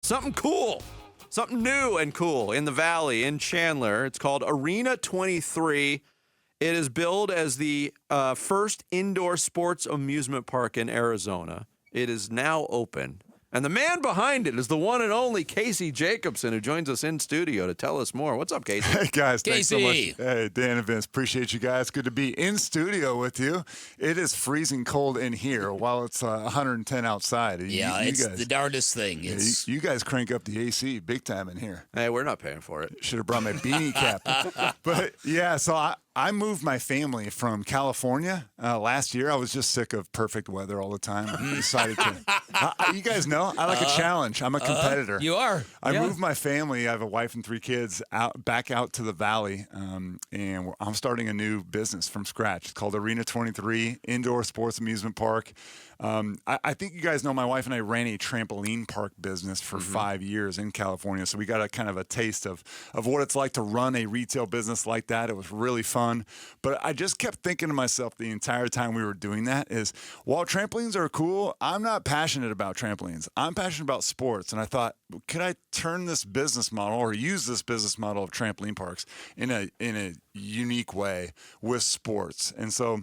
something cool, something new and cool in the Valley, in Chandler. It's called Arena 23. It is billed as the first indoor sports amusement park in Arizona. It is now open. And the man behind it is the one and only Casey Jacobsen, who joins us in studio to tell us more. What's up, Casey? Hey, guys. Thanks so much. Casey. Hey, Dan and Vince. Appreciate you guys. Good to be in studio with you. It is freezing cold in here while it's 110 outside. Yeah, you it's guys, the darndest thing. It's you guys crank up the AC big time in here. Hey, we're not paying for it. Should have brought my beanie cap. But, yeah, so I moved my family from California last year. I was just sick of perfect weather all the time. I decided to. You guys know, I like a challenge. I'm a competitor. You are. I moved my family. I have a wife and 3 kids back out to the Valley, and I'm starting a new business from scratch. It's called Arena 23 Indoor Sports Amusement Park. I think you guys know my wife and I ran a trampoline park business for 5 years in California, so we got a kind of a taste of what it's like to run a retail business like that. It was really fun, but I just kept thinking to myself the entire time we were doing that is, while trampolines are cool, I'm not passionate about trampolines. I'm passionate about sports, and I thought, could I turn this business model or use this business model of trampoline parks in a unique way with sports? And so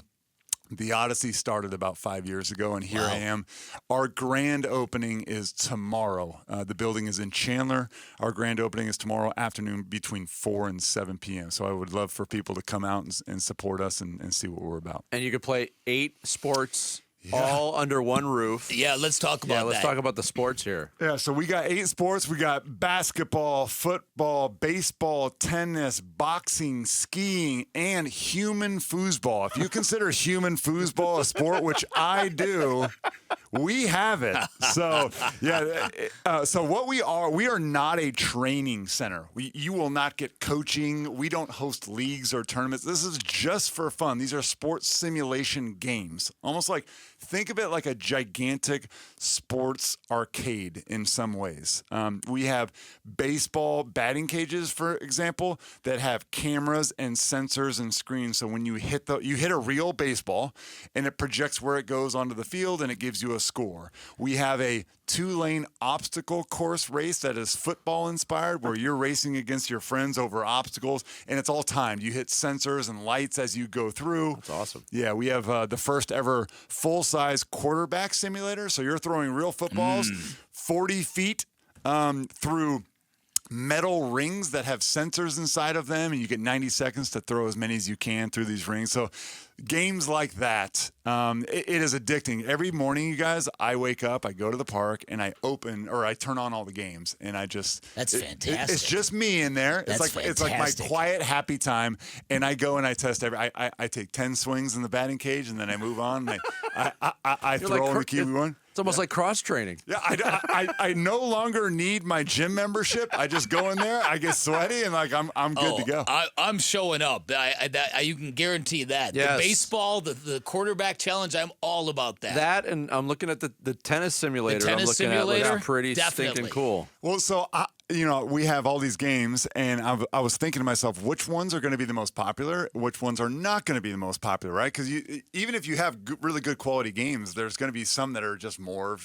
the Odyssey started about 5 years ago, and here I am. Our grand opening is tomorrow. The building is in Chandler. Our grand opening is tomorrow afternoon between 4 and 7 p.m. So I would love for people to come out and support us and see what we're about. And you could play 8 sports all under one roof. Yeah, let's talk about that. Let's talk about the sports here. Yeah, so we got 8 sports. We got basketball, football, baseball, tennis, boxing, skiing, and human foosball. If you consider human foosball a sport, which I do, we have it. So, so what we are not a training center. You will not get coaching. We don't host leagues or tournaments. This is just for fun. These are sports simulation games. Almost like, think of it like a gigantic sports arcade in some ways. We have baseball batting cages, for example, that have cameras and sensors and screens. So when you hit a real baseball, and it projects where it goes onto the field, and it gives you a score. We have a 2-lane obstacle course race that is football inspired, where you're racing against your friends over obstacles, and it's all timed. You hit sensors and lights as you go through. That's awesome. Yeah, we have the first ever full-size quarterback simulator. So you're throwing real footballs 40 feet through metal rings that have sensors inside of them, and you get 90 seconds to throw as many as you can through these rings. So games like that, it is addicting. Every morning, you guys, I wake up, I go to the park, and I turn on all the games, and That's fantastic. It's just me in there. It's like my quiet, happy time, and I go and I test I take 10 swings in the batting cage, and then I move on. And I throw in the Kiwi one. It's almost like cross training. Yeah, I no longer need my gym membership. I just go in there, I get sweaty, and I'm good to go. I'm showing up. You can guarantee that. Yes. The baseball, the quarterback challenge, I'm all about that. That, and I'm looking at the tennis simulator. The tennis I'm looking simulator? at looks pretty Definitely. stinking cool. Well, so we have all these games, and I was thinking to myself, which ones are going to be the most popular, which ones are not going to be the most popular, right? Because even if you have really good quality games, there's going to be some that are just more,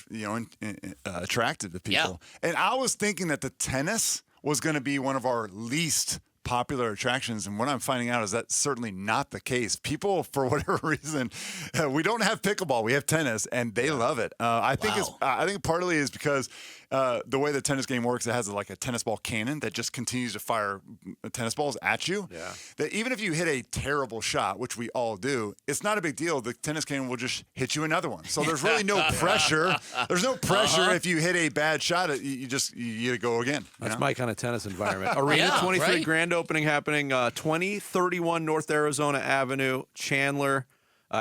attractive to people. Yeah. And I was thinking that the tennis was going to be one of our least popular attractions, and what I'm finding out is that's certainly not the case. People, for whatever reason, we don't have pickleball, we have tennis, and they love it. I think partly is because the way the tennis game works, it has like a tennis ball cannon that just continues to fire tennis balls at you. Yeah. That even if you hit a terrible shot, which we all do, it's not a big deal. The tennis cannon will just hit you another one. So there's really no pressure. There's no pressure if you hit a bad shot. You got to go again. That's my kind of tennis environment. Arena 23 grand opening happening 2031 North Arizona Avenue, Chandler.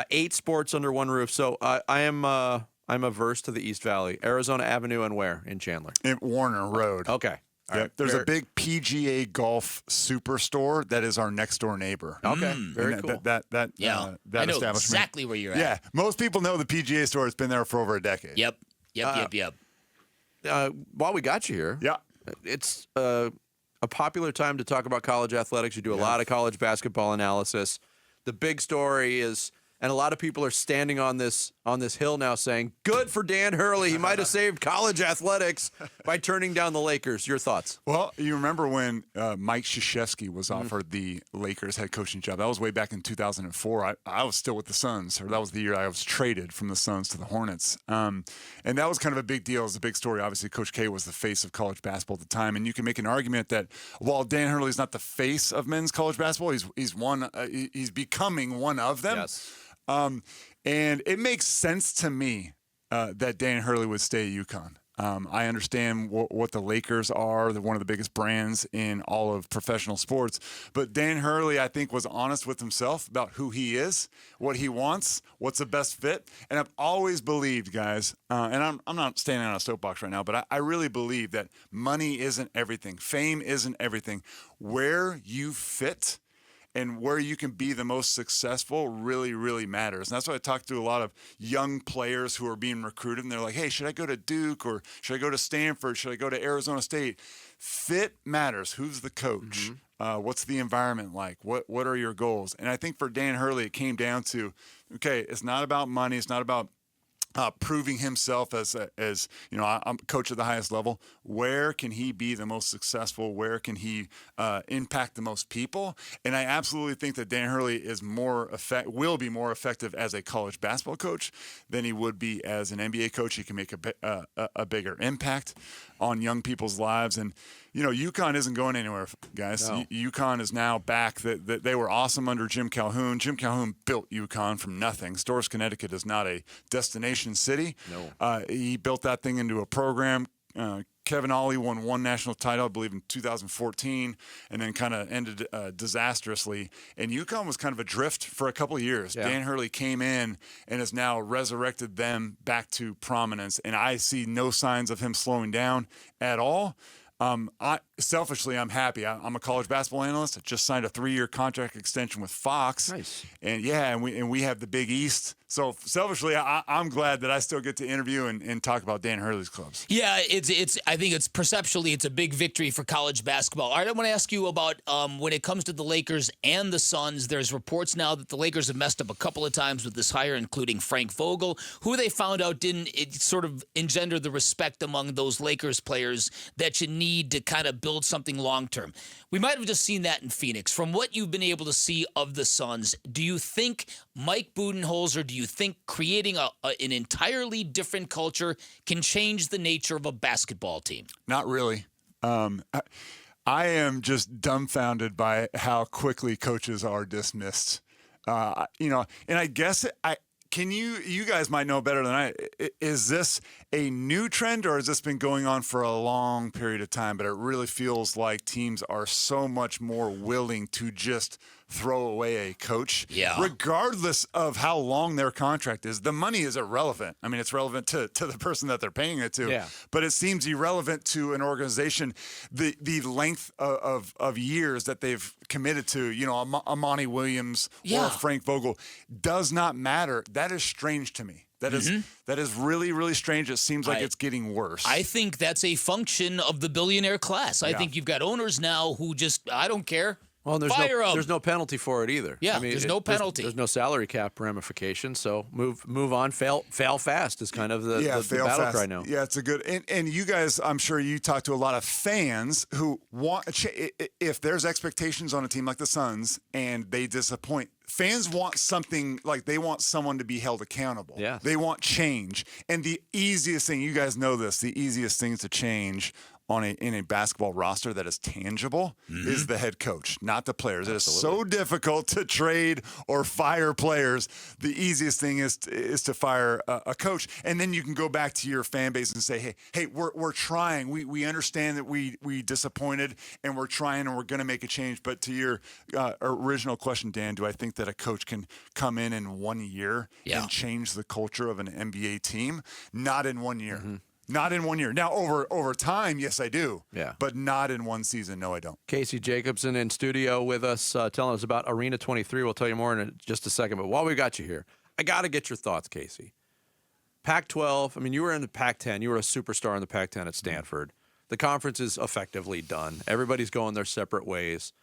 8 sports under one roof. So I'm averse to the East Valley. Arizona Avenue and where? In Chandler? In Warner Road. Okay. All right. There's a big PGA golf superstore that is our next door neighbor. Okay. Very cool. That I know establishment. exactly where you're at. Yeah. Most people know the PGA store has been there for over a decade. Yep. While we got you here, it's a popular time to talk about college athletics. You do a lot of college basketball analysis. The big story is And a lot of people are standing on this hill now saying, good for Dan Hurley. He might have saved college athletics by turning down the Lakers. Your thoughts? Well, you remember when Mike Krzyzewski was offered the Lakers head coaching job. That was way back in 2004. I was still with the Suns, or that was the year I was traded from the Suns to the Hornets. And that was kind of a big deal. It was a big story. Obviously, Coach K was the face of college basketball at the time. And you can make an argument that while Dan Hurley is not the face of men's college basketball, he's becoming one of them. Yes. And it makes sense to me that Dan Hurley would stay at UConn. I understand what the Lakers are. They're one of the biggest brands in all of professional sports. But Dan Hurley, I think, was honest with himself about who he is, what he wants, what's the best fit. And I've always believed, guys, and I'm not standing on a soapbox right now, but I really believe that money isn't everything. Fame isn't everything. Where you fit and where you can be the most successful really, really matters. And that's why I talk to a lot of young players who are being recruited, and they're like, hey, should I go to Duke, or should I go to Stanford? Should I go to Arizona State? Fit matters. Who's the coach? What's the environment like? What are your goals? And I think for Dan Hurley, it came down to, okay, it's not about money. It's not about proving himself as I'm coach at the highest level. Where can he be the most successful? Where can he impact the most people? And I absolutely think that Dan Hurley is will be more effective as a college basketball coach than he would be as an NBA coach. He can make a bigger impact on young people's lives. And UConn isn't going anywhere, guys. No. UConn is now back. That they were awesome under Jim Calhoun. Jim Calhoun built UConn from nothing. Storrs, Connecticut is not a destination city. No. He built that thing into a program. Kevin Ollie won one national title, I believe, in 2014, and then kind of ended disastrously. And UConn was kind of adrift for a couple of years. Yeah. Dan Hurley came in and has now resurrected them back to prominence. And I see no signs of him slowing down at all. Selfishly, I'm happy. I'm a college basketball analyst. I just signed a 3-year contract extension with Fox. Nice. And we have the Big East. So selfishly, I'm glad that I still get to interview and talk about Dan Hurley's clubs. Yeah, I think it's perceptually it's a big victory for college basketball. All right, I want to ask you about when it comes to the Lakers and the Suns. There's reports now that the Lakers have messed up a couple of times with this hire, including Frank Vogel, who they found out didn't sort of engender the respect among those Lakers players that you need to kind of build something long term. We might have just seen that in Phoenix. From what you've been able to see of the Suns, do you think Mike Budenholzer, do you think creating an entirely different culture can change the nature of a basketball team? Not really. I am just dumbfounded by how quickly coaches are dismissed. And I guess you guys might know better than I. Is this a new trend, or has this been going on for a long period of time? But it really feels like teams are so much more willing to just throw away a coach, regardless of how long their contract is. The money is irrelevant. I mean, it's relevant to the person that they're paying it to, but it seems irrelevant to an organization. The length of years that they've committed to, Amani Williams or Frank Vogel does not matter. That is strange to me. That is really, really strange. It seems like it's getting worse. I think that's a function of the billionaire class. I think you've got owners now who just, I don't care. Well, and Fire 'em. there's no penalty for it either. Yeah, there's no penalty. There's no salary cap ramification. So move on. Fail fast is kind of the battle cry now. Yeah, it's a good. And you guys, I'm sure you talk to a lot of fans who want. If there's expectations on a team like the Suns and they disappoint, fans want something, like they want someone to be held accountable. Yeah. They want change. And the easiest thing, you guys know this, the easiest thing to change in a basketball roster that is tangible is the head coach, not the players. It is so difficult to trade or fire players. The easiest thing is to fire a coach, and then you can go back to your fan base and say, hey, we're trying. We understand that we disappointed, and we're trying, and we're going to make a change. But to your original question, Dan, do I think that a coach can come in 1 year and change the culture of an NBA team? Not in 1 year. Not in 1 year. Now, over time, yes, I do. Yeah. But not in one season. No, I don't. Casey Jacobsen in studio with us, telling us about Arena 23. We'll tell you more in just a second. But while we got you here, I got to get your thoughts, Casey. Pac-12, I mean, you were in the Pac-10. You were a superstar in the Pac-10 at Stanford. The conference is effectively done. Everybody's going their separate ways.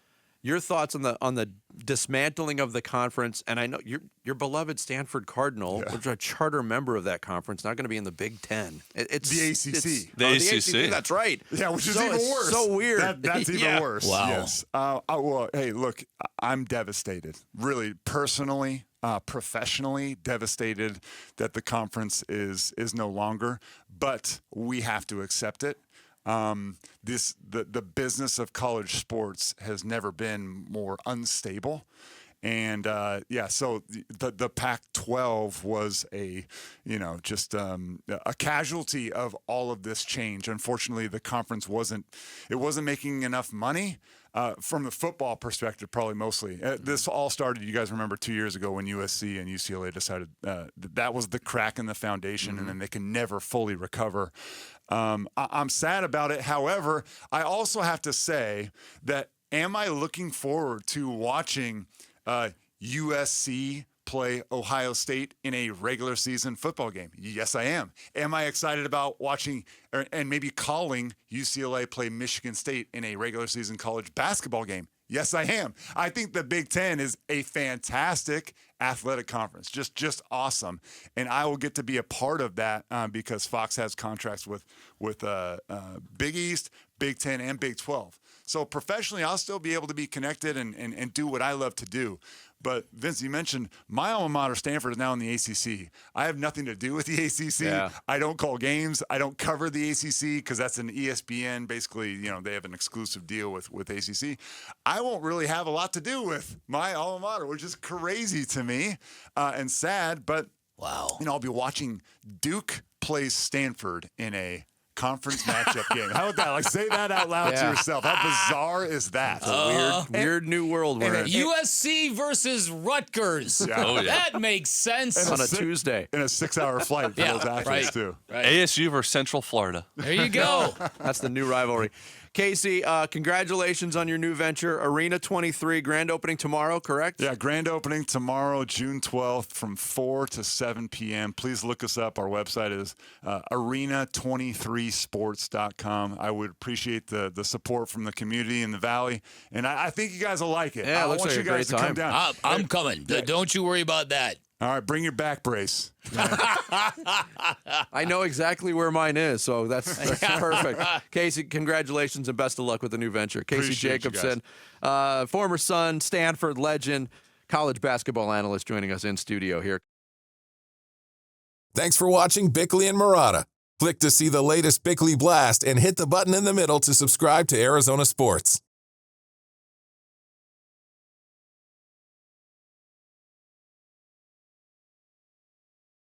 your thoughts on the dismantling of the conference, and I know your beloved Stanford Cardinal, which is a charter member of that conference, not going to be in the Big Ten. It's the ACC. The ACC. That's right. Yeah, which is so, even worse. So weird. That's even worse. Wow. Yes. Well, hey, look, I'm devastated. Really, personally, professionally devastated that the conference is no longer. But we have to accept it. The business of college sports has never been more unstable. And so the Pac-12 was a casualty of all of this change. Unfortunately, the conference wasn't making enough money from the football perspective, probably mostly. This all started, you guys remember, 2 years ago when USC and UCLA decided that was the crack in the foundation, and then they can never fully recover. I'm sad about it. However, I also have to say that am I looking forward to watching USC play Ohio State in a regular season football game? Yes, I am. Am I excited about watching and maybe calling UCLA play Michigan State in a regular season college basketball game? Yes, I am. I think the Big Ten is a fantastic athletic conference, just awesome, and I will get to be a part of that because Fox has contracts with Big East, Big Ten, and Big 12. So professionally, I'll still be able to be connected and do what I love to do. But Vince, you mentioned my alma mater, Stanford, is now in the ACC. I have nothing to do with the ACC. Yeah. I don't call games. I don't cover the ACC because that's an ESPN. Basically, they have an exclusive deal with ACC. I won't really have a lot to do with my alma mater, which is crazy to me and sad. But wow, I'll be watching Duke play Stanford in a conference matchup game. How about that? Like, say that out loud to yourself. How bizarre is that? It's a weird new world we're in. USC versus Rutgers. Yeah. Oh, yeah. That makes sense. On a Tuesday. In a 6-hour flight for those athletes, too. Right. ASU versus Central Florida. There you go. That's the new rivalry. Casey, congratulations on your new venture, Arena 23, grand opening tomorrow, correct? Yeah, grand opening tomorrow, June 12th from 4 to 7 p.m. Please look us up. Our website is arena23sports.com. I would appreciate the support from the community in the Valley, and I think you guys will like it. Yeah, it looks want like you a guys great to come time. down. I'm coming. Don't you worry about that. All right, bring your back brace. I know exactly where mine is, so that's perfect. Casey, congratulations and best of luck with the new venture. Casey Appreciate Jacobsen, former Sun, Stanford legend, college basketball analyst, joining us in studio here. Thanks for watching Bickley and Marotta. Click to see the latest Bickley Blast and hit the button in the middle to subscribe to Arizona Sports.